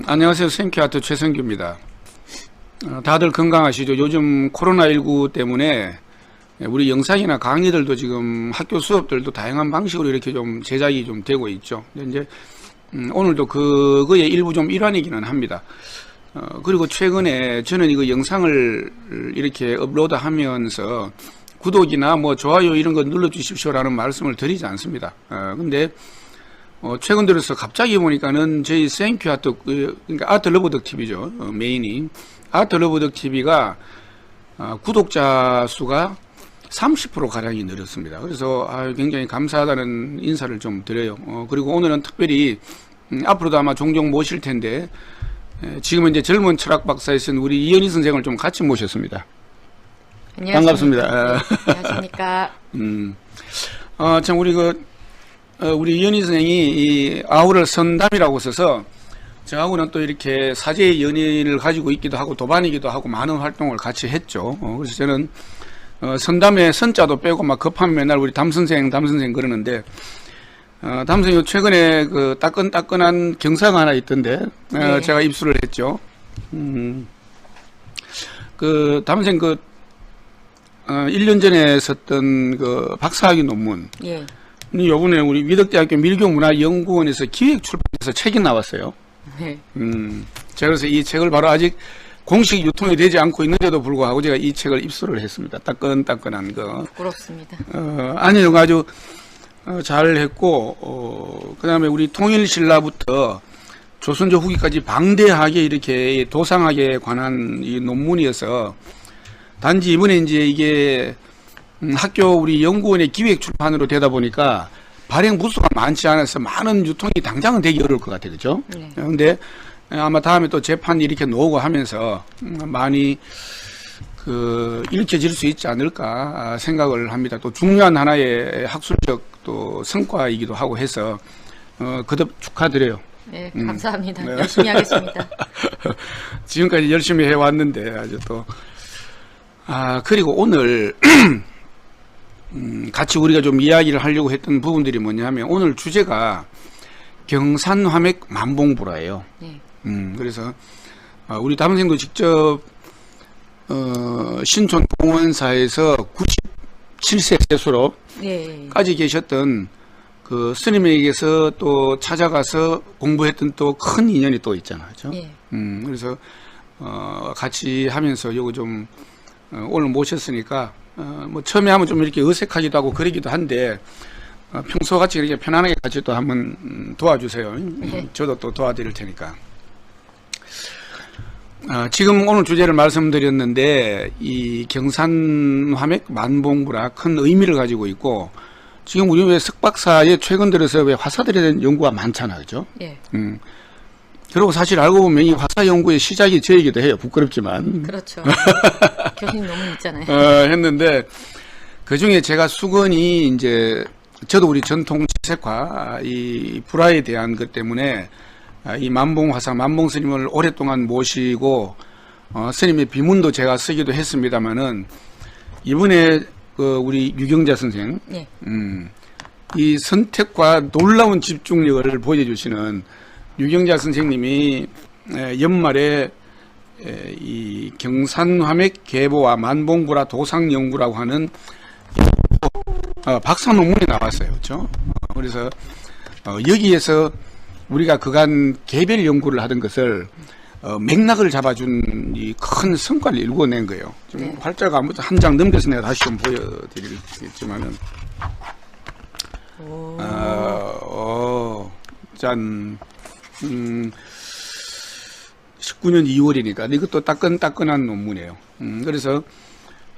안녕하세요. 생큐아트 최성규입니다. 다들 건강하시죠? 요즘 코로나19 때문에 우리 영상이나 강의들도 지금 학교 수업들도 다양한 방식으로 이렇게 좀 제작이 좀 되고 있죠. 이제 오늘도 그거의 일부 좀 일환이기는 합니다. 그리고 최근에 저는 이거 영상을 이렇게 업로드 하면서 구독이나 뭐 좋아요 이런 거 눌러 주십시오라는 말씀을 드리지 않습니다. 근데 최근 들어서 갑자기 보니까는 저희 생큐아트, 그러니까 아트러브덕 TV죠. 메인이. 아트러브덕 TV가 구독자 수가 30% 가량이 늘었습니다. 그래서 굉장히 감사하다는 인사를 좀 드려요. 그리고 오늘은 특별히 앞으로도 아마 종종 모실 텐데 지금은 이제 젊은 철학 박사이신 우리 이현희 선생을 좀 같이 모셨습니다. 안녕하십니까. 반갑습니다. 네, 안녕하십니까. 참 우리 이현희 선생이 이 아우를 선담이라고 써서 저하고는 또 이렇게 사제의 연인을 가지고 있기도 하고 도반이기도 하고 많은 활동을 같이 했죠. 그래서 저는 선담의 선자도 빼고 막 급하면 맨날 우리 담선생 그러는데 담선생 최근에 그 따끈따끈한 경사가 하나 있던데 네. 제가 입수를 했죠. 그 담선생 1년 전에 썼던 그 박사학위 논문. 예. 요번에 우리 위덕대학교 밀교문화연구원에서 기획 출판해서 책이 나왔어요. 네. 제가 그래서 이 책을 바로 아직 공식 유통이 되지 않고 있는데도 불구하고 제가 이 책을 입수를 했습니다. 따끈따끈한 거. 부끄럽습니다. 아니요, 아주 잘 했고, 그 다음에 우리 통일신라부터 조선조 후기까지 방대하게 이렇게 도상학에 관한 이 논문이어서 단지 이번에 이제 이게 학교 우리 연구원의 기획 출판으로 되다 보니까 발행 부수가 많지 않아서 많은 유통이 당장은 되기 어려울 것 같아요. 그죠? 네. 근데 아마 다음에 또 재판 이렇게 놓고 하면서 많이 읽혀질 수 있지 않을까 생각을 합니다. 또 중요한 하나의 학술적 또 성과이기도 하고 해서 거듭 축하드려요. 네, 감사합니다. 네. 열심히 하겠습니다. 지금까지 열심히 해왔는데 아주 또 그리고 오늘 같이 우리가 좀 이야기를 하려고 했던 부분들이 뭐냐면 오늘 주제가 경산화맥 만봉불화예요. 네. 그래서 우리 담생도 직접 신촌 봉원사에서 97세 세수로까지 네. 계셨던 그 스님에게서 또 찾아가서 공부했던 또 큰 인연이 또 있잖아요. 그렇죠? 네. 그래서 같이 하면서 요거 좀 오늘 모셨으니까 뭐 처음에 하면 좀 이렇게 어색하기도 하고 그러기도 한데 평소 같이 이렇게 편안하게 같이 또 한번 도와주세요. 네. 저도 또 도와드릴 테니까. 지금 오늘 주제를 말씀드렸는데 이 경산화맥 만봉불화 큰 의미를 가지고 있고 지금 우리 왜 석박사에 최근 들어서 왜 화사들에 대한 연구가 많잖아요, 그죠? 예. 그리고 사실 알고 보면 이 화사 연구의 시작이 저이기도 해요. 부끄럽지만. 그렇죠. 교수님 논문 있잖아요. 했는데 그 중에 제가 수건이 이제 저도 우리 전통 채색화 이 불화에 대한 것 때문에 이 만봉화사 만봉 스님을 오랫동안 모시고 스님의 비문도 제가 쓰기도 했습니다만은 이번에 우리 유경자 선생 네. 이 선택과 놀라운 집중력을 보여주시는 유경자 선생님이 연말에 이 경산화맥 계보와 만봉불화 도상연구라고 하는 박사 논문이 나왔어요. 그렇죠? 그래서 여기에서 우리가 그간 개별 연구를 하던 것을 맥락을 잡아준 이 큰 성과를 일궈낸 거예요. 지금 네. 활자가 아무튼 한 장 넘겨서 내가 다시 좀 보여드리겠지만은 짠 19년 2월이니까 이것도 따끈따끈한 논문이에요. 그래서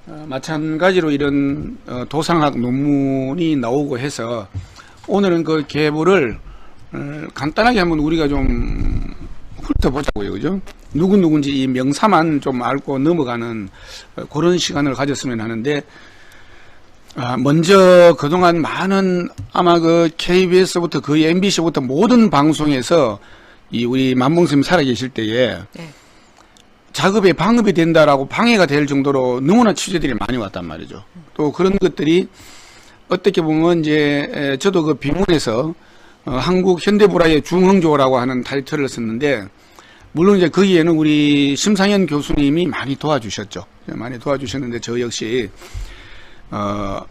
마찬가지로 이런 도상학 논문이 나오고 해서 오늘은 그 계보를 간단하게 한번 우리가 좀 훑어보자고요. 그죠? 누군지 이 명사만 좀 알고 넘어가는 그런 시간을 가졌으면 하는데 먼저 그동안 많은 아마 그 KBS부터 거의 MBC부터 모든 방송에서 이 우리 만봉스님이 살아계실 때에 네. 작업에 방업이 된다라고 방해가 될 정도로 너무나 취재들이 많이 왔단 말이죠. 또 그런 것들이 어떻게 보면 이제 저도 그 비문에서 한국 현대불화의 중흥조라고 하는 타이틀을 썼는데 물론 이제 거기에는 우리 심상현 교수님이 많이 도와주셨죠. 많이 도와주셨는데 저 역시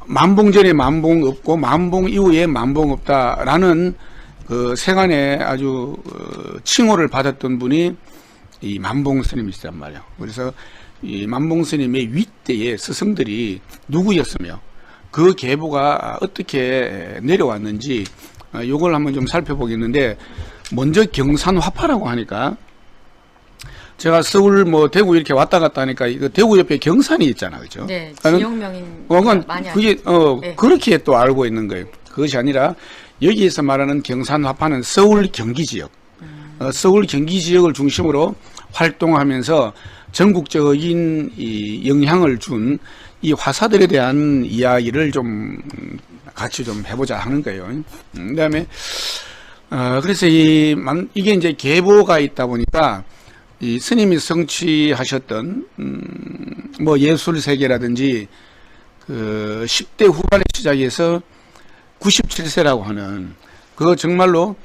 만봉 전에 만봉 없고 만봉 이후에 만봉 없다라는 그 세간에 아주 칭호를 받았던 분이 이 만봉 스님이시란 말이에요. 그래서 이 만봉 스님의 윗대의 스승들이 누구였으며 그 계보가 어떻게 내려왔는지 요걸 한번 좀 살펴보겠는데, 먼저 경산화파라고 하니까 제가 서울 뭐 대구 이렇게 왔다 갔다 하니까 이거 대구 옆에 경산이 있잖아, 그죠? 네, 지역명인 많이 그게 네. 그렇게 또 알고 있는 거예요. 그것이 아니라 여기에서 말하는 경산화파는 서울 경기 지역, 서울 경기 지역을 중심으로 활동하면서 전국적인 이 영향을 준 이 화사들에 대한 이야기를 좀 같이 좀 해보자 하는 거예요. 그다음에 그래서 이게 이제 계보가 있다 보니까 이 스님이 성취하셨던 뭐 예술 세계라든지 그 10대 후반에 시작해서 97세라고 하는 그거 정말로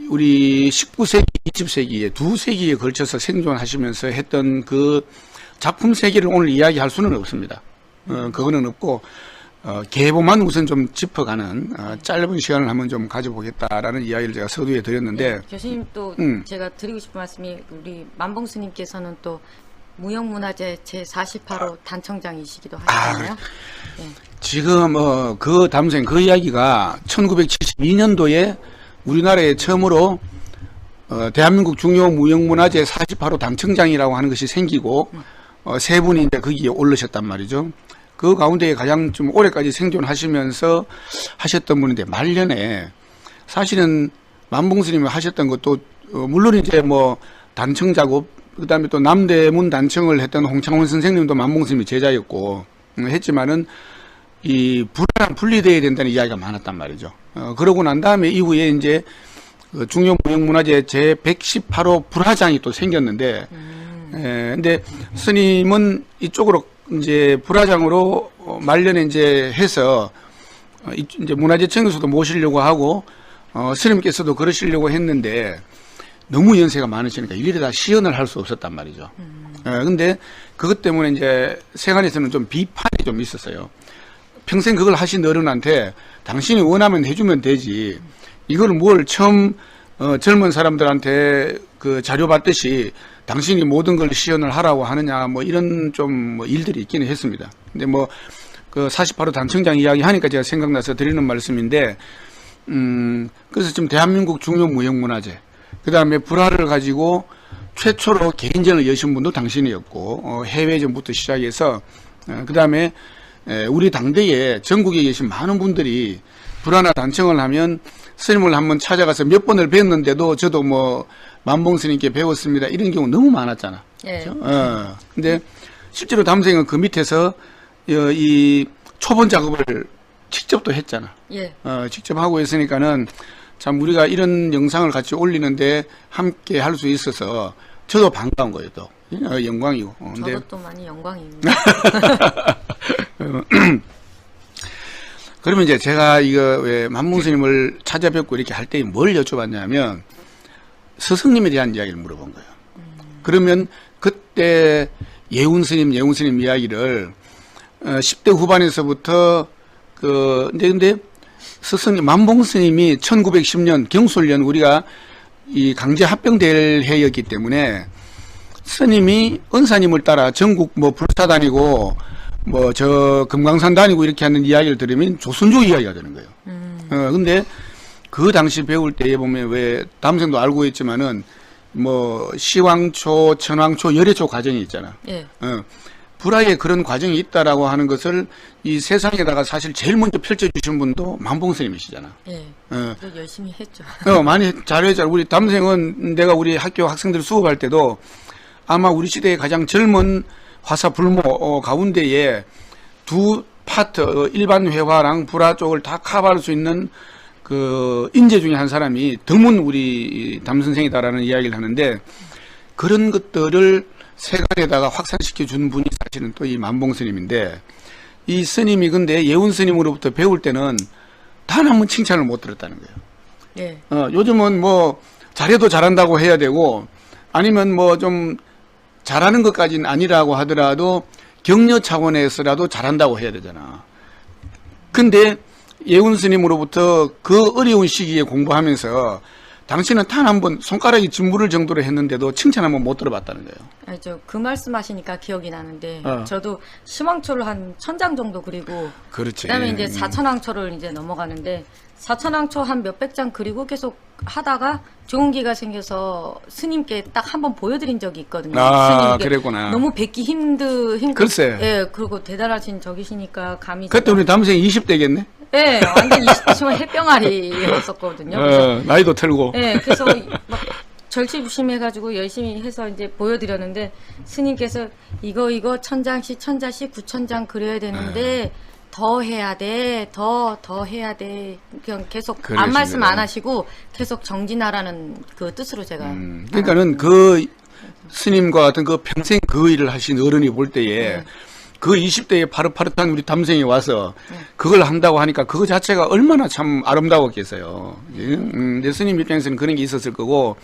우리 19세기, 20세기에 두 세기에 걸쳐서 생존하시면서 했던 그 작품 세계를 오늘 이야기할 수는 없습니다. 그거는 없고 계보만 우선 좀 짚어가는 짧은 시간을 한번 좀 가져보겠다라는 이야기를 제가 서두에 드렸는데, 네, 교수님 또 제가 드리고 싶은 말씀이, 우리 만봉 스님께서는 또 무형문화재 제48호 단청장이시기도 하잖아요. 네. 지금 그 담생 그 이야기가 1972년도에 우리나라에 처음으로 대한민국 중요 무형문화재 48호 단청장이라고 하는 것이 생기고 세 분이 이제 거기에 오르셨단 말이죠. 그 가운데 가장 좀 오래까지 생존하시면서 하셨던 분인데, 말년에 사실은 만봉 스님이 하셨던 것도 물론 이제 뭐 단청 작업, 그다음에 또 남대문 단청을 했던 홍창원 선생님도 만봉 스님이 제자였고 했지만은 이 불화랑 분리되어야 된다는 이야기가 많았단 말이죠. 그러고 난 다음에 이후에 이제 중요 무형문화재 제 118호 불화장이 또 생겼는데, 근데 스님은 이쪽으로 이제 불화장으로 말년에 이제 해서 이제 문화재청에서도 모시려고 하고 스님께서도 그러시려고 했는데 너무 연세가 많으시니까 일일이 다 시연을 할 수 없었단 말이죠. 근데 그것 때문에 이제 세간에서는 좀 비판이 좀 있었어요. 평생 그걸 하신 어른한테 당신이 원하면 해주면 되지, 이걸 뭘 처음 젊은 사람들한테 그 자료 받듯이 당신이 모든 걸 시연을 하라고 하느냐, 뭐 이런 좀 뭐 일들이 있기는 했습니다. 근데 뭐 그 48호 단청장 이야기 하니까 제가 생각나서 드리는 말씀인데, 그래서 지금 대한민국 중요 무형문화재, 그 다음에 불화를 가지고 최초로 개인전을 여신 분도 당신이었고, 해외전부터 시작해서 그 다음에 우리 당대에 전국에 계신 많은 분들이 불화나 단청을 하면 스님을 한번 찾아가서 몇 번을 뵀는데도 저도 뭐 만봉 스님께 배웠습니다, 이런 경우 너무 많았잖아. 네. 그렇죠? 근데 실제로 담생은 그 밑에서 이 초본 작업을 직접 또 했잖아. 예. 직접 하고 있으니까는 참 우리가 이런 영상을 같이 올리는데 함께 할 수 있어서 저도 반가운 거예요, 또. 영광이고. 근데 저도 또 많이 영광입니다. 그러면 이제 제가 이거 왜 만봉 스님을 찾아뵙고 이렇게 할 때 뭘 여쭤봤냐면 스승님에 대한 이야기를 물어본 거예요. 그러면 그때 예운 스님 이야기를 10대 후반에서부터 근데 스승님 만봉 스님이 1910년 경술년 우리가 이 강제 합병될 해였기 때문에 스님이 은사님을 따라 전국 뭐 불사 다니고 뭐 저 금강산 다니고 이렇게 하는 이야기를 들으면 조선조 이야기가 되는 거예요. 근데 그 당시 배울 때에 보면 왜 담생도 알고 있지만은 뭐 시왕초, 천왕초, 열애초 과정이 있잖아. 예. 불화에 그런 과정이 있다라고 하는 것을 이 세상에다가 사실 제일 먼저 펼쳐주신 분도 만봉 스님이시잖아. 예. 또 열심히 했죠. 많이 잘했잖아. 우리 담생은 내가 우리 학교 학생들 수업할 때도 아마 우리 시대의 가장 젊은 화사 불모 가운데에 두 파트, 일반 회화랑 불화 쪽을 다 커버할 수 있는 그 인재 중에 한 사람이 드문 우리 담 선생이다라는 이야기를 하는데, 그런 것들을 세간에다가 확산시켜 준 분이 사실은 또 이 만봉 스님인데, 이 스님이 근데 예운 스님으로부터 배울 때는 단 한 번 칭찬을 못 들었다는 거예요. 예. 요즘은 뭐 잘해도 잘한다고 해야 되고 아니면 뭐 좀 잘하는 것까지는 아니라고 하더라도 격려 차원에서라도 잘한다고 해야 되잖아. 근데 예훈 스님으로부터 그 어려운 시기에 공부하면서 당신은 단 한 번 손가락이 짓무를 정도로 했는데도 칭찬 한 번 못 들어봤다는 거예요. 아니죠. 그 말씀하시니까 기억이 나는데 어. 저도 심왕초를 한 1000장 정도 그리고 그렇지. 그다음에 이제 4000왕초를 이제 넘어가는데 4000왕초 한 몇백 장 그리고 계속 하다가 좋은 기가 생겨서 스님께 딱 한 번 보여드린 적이 있거든요. 아, 스님께 그랬구나. 너무 뵙기 힘 글쎄. 예, 그리고 대단하신 적이시니까 감히 그때 우리 남생 20대겠네? 예, 완전 20대시면 햇병아리였었거든요. 나이도 틀고. 예, 그래서 막 절치부심해가지고 열심히 해서 이제 보여드렸는데 스님께서 이거 1000장씩 1000장씩 9000장 그려야 되는데 더 해야 돼, 더 해야 돼. 그냥 계속 그러시구나. 안 말씀 안 하시고 계속 정진하라는 그 뜻으로 제가. 그러니까는 그 스님과 같은 그 평생 그 일을 하신 어른이 볼 때에 그 20대에 파릇파릇한 우리 담생이 와서 그걸 한다고 하니까 그거 자체가 얼마나 참 아름다웠겠어요. 내 스님 입장에서는 그런 게 있었을 거고